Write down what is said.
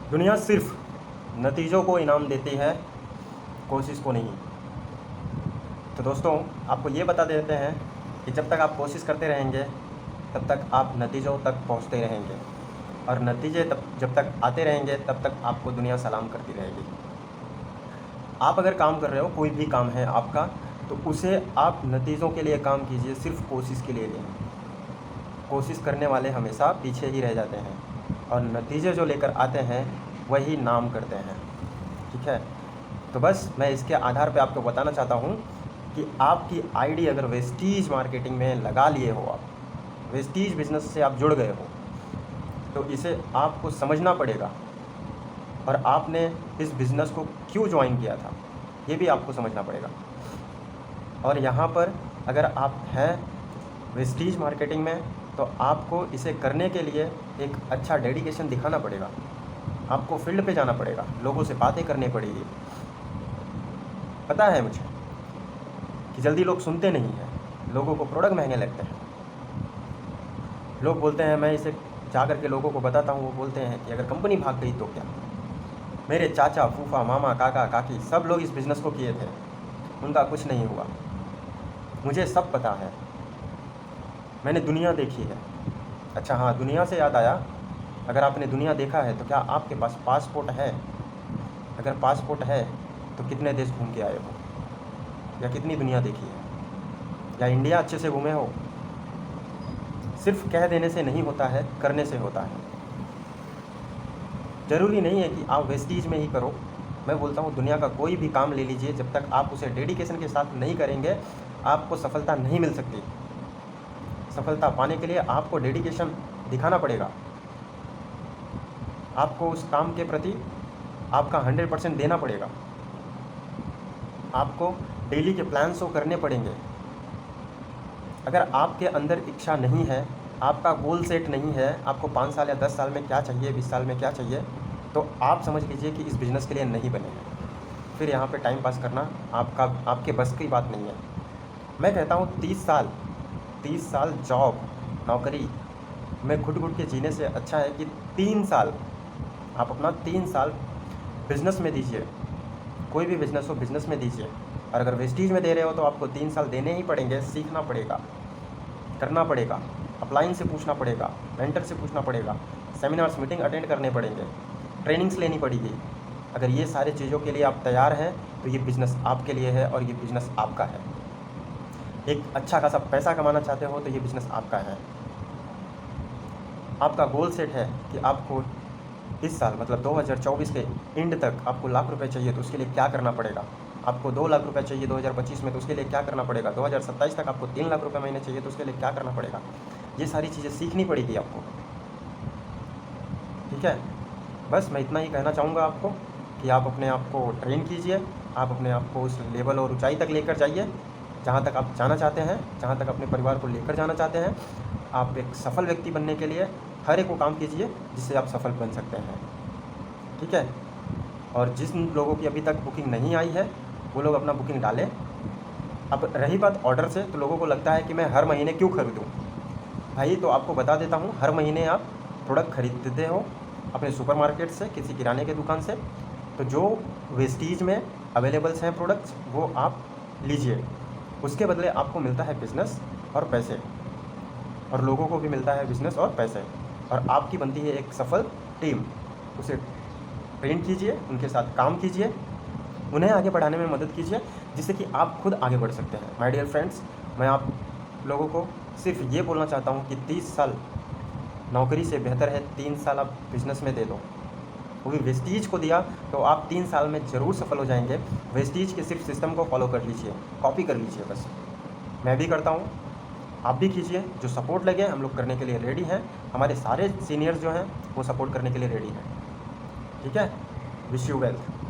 दुनिया सिर्फ नतीजों को इनाम देती है, कोशिश को नहीं। तो दोस्तों, आपको ये बता देते हैं कि जब तक आप कोशिश करते रहेंगे तब तक आप नतीजों तक पहुंचते रहेंगे, और नतीजे जब तक आते रहेंगे तब तक आपको दुनिया सलाम करती रहेगी। आप अगर काम कर रहे हो, कोई भी काम है आपका, तो उसे आप नतीजों के लिए काम कीजिए, सिर्फ कोशिश के लिए नहीं। कोशिश करने वाले हमेशा पीछे ही रह जाते हैं, और नतीजे जो लेकर आते हैं वही नाम करते हैं। ठीक है, तो बस मैं इसके आधार पे आपको बताना चाहता हूँ कि आपकी आईडी अगर वेस्टीज मार्केटिंग में लगा लिए हो, आप वेस्टीज बिजनेस से आप जुड़ गए हो, तो इसे आपको समझना पड़ेगा, और आपने इस बिज़नेस को क्यों ज्वाइन किया था ये भी आपको समझना पड़ेगा। और यहाँ पर अगर आप हैं वेस्टीज मार्केटिंग में, तो आपको इसे करने के लिए एक अच्छा डेडिकेशन दिखाना पड़ेगा। आपको फील्ड पे जाना पड़ेगा, लोगों से बातें करनी पड़ेगी। पता है मुझे कि जल्दी लोग सुनते नहीं हैं, लोगों को प्रोडक्ट महंगे लगते हैं। लोग बोलते हैं, मैं इसे जा कर के लोगों को बताता हूँ, वो बोलते हैं कि अगर कंपनी भाग गई तो क्या। मेरे चाचा, फूफा, मामा, काका, काकी सब लोग इस बिज़नेस को किए थे, उनका कुछ नहीं हुआ। मुझे सब पता है, मैंने दुनिया देखी है। अच्छा हाँ, दुनिया से याद आया, अगर आपने दुनिया देखा है तो क्या आपके पास पासपोर्ट है? अगर पासपोर्ट है तो कितने देश घूम के आए हो, या कितनी दुनिया देखी है, या इंडिया अच्छे से घूमे हो? सिर्फ कह देने से नहीं होता है, करने से होता है। ज़रूरी नहीं है कि आप वेस्टीज में ही करो। मैं बोलता हूँ दुनिया का कोई भी काम ले लीजिए, जब तक आप उसे डेडिकेशन के साथ नहीं करेंगे आपको सफलता नहीं मिल सकती। सफलता पाने के लिए आपको डेडिकेशन दिखाना पड़ेगा, आपको उस काम के प्रति आपका 100% देना पड़ेगा, आपको डेली के प्लान शो करने पड़ेंगे। अगर आपके अंदर इच्छा नहीं है, आपका गोल सेट नहीं है, आपको 5 साल या 10 साल में क्या चाहिए, 20 साल में क्या चाहिए, तो आप समझ लीजिए कि इस बिज़नेस के लिए नहीं बने हैं। फिर यहाँ पे टाइम पास करना आपके बस की बात नहीं है। मैं कहता हूँ 30 साल जॉब, नौकरी में घुट घुट के जीने से अच्छा है कि 3 साल आप अपना 3 साल बिज़नेस में दीजिए। कोई भी बिज़नेस हो, बिज़नेस में दीजिए। और अगर वेस्टीज में दे रहे हो तो आपको 3 साल देने ही पड़ेंगे। सीखना पड़ेगा, करना पड़ेगा, अपलाइन से पूछना पड़ेगा, मेंटर से पूछना पड़ेगा, सेमिनार्स, मीटिंग अटेंड करने पड़ेंगे, ट्रेनिंग्स लेनी पड़ेगी। अगर ये सारी चीज़ों के लिए आप तैयार हैं तो ये बिज़नेस आपके लिए है, और ये बिज़नेस आपका है। एक अच्छा खासा पैसा कमाना चाहते हो तो ये बिज़नेस आपका है। आपका गोल सेट है कि आपको इस साल मतलब 2024 के एंड तक आपको लाख रुपए चाहिए, तो उसके लिए क्या करना पड़ेगा। आपको 2 लाख रुपए चाहिए 2025 में, तो उसके लिए क्या करना पड़ेगा। 2027 तक आपको 3 लाख रुपए महीने चाहिए, तो उसके लिए क्या करना पड़ेगा। ये सारी चीज़ें सीखनी पड़ेगी आपको। ठीक है, बस मैं इतना ही कहना चाहूँगा आपको कि आप अपने आप को ट्रेन कीजिए, आप अपने आप को उस लेवल और ऊंचाई तक लेकर जाइए जहाँ तक आप जाना चाहते हैं, जहाँ तक अपने परिवार को लेकर जाना चाहते हैं। आप एक सफल व्यक्ति बनने के लिए हर एक वो काम कीजिए जिससे आप सफल बन सकते हैं। ठीक है, और जिन लोगों की अभी तक बुकिंग नहीं आई है वो लोग अपना बुकिंग डालें। अब रही बात ऑर्डर से, तो लोगों को लगता है कि मैं हर महीने क्यों खरीदूँ। भाई तो आपको बता देता हूँ, हर महीने आप प्रोडक्ट खरीदते हो अपने सुपरमार्केट से, किसी किराने के दुकान से, तो जो वेस्टीज में अवेलेबल्स हैं प्रोडक्ट्स वो आप लीजिए। उसके बदले आपको मिलता है बिज़नेस और पैसे, और लोगों को भी मिलता है बिज़नेस और पैसे, और आपकी बनती है एक सफल टीम। उसे ट्रेन कीजिए, उनके साथ काम कीजिए, उन्हें आगे बढ़ाने में मदद कीजिए, जिससे कि आप खुद आगे बढ़ सकते हैं। माय डियर फ्रेंड्स, मैं आप लोगों को सिर्फ ये बोलना चाहता हूँ कि 30 साल नौकरी से बेहतर है 3 साल आप बिज़नेस में दे दो। वो भी वेस्टीज को दिया तो आप 3 साल में ज़रूर सफल हो जाएंगे। वेस्टीज के सिर्फ सिस्टम को फॉलो कर लीजिए, कॉपी कर लीजिए बस। मैं भी करता हूँ, आप भी कीजिए। जो सपोर्ट लगे हम लोग करने के लिए रेडी हैं। हमारे सारे सीनियर्स जो हैं वो सपोर्ट करने के लिए रेडी हैं। ठीक है, विश यू वेल्थ।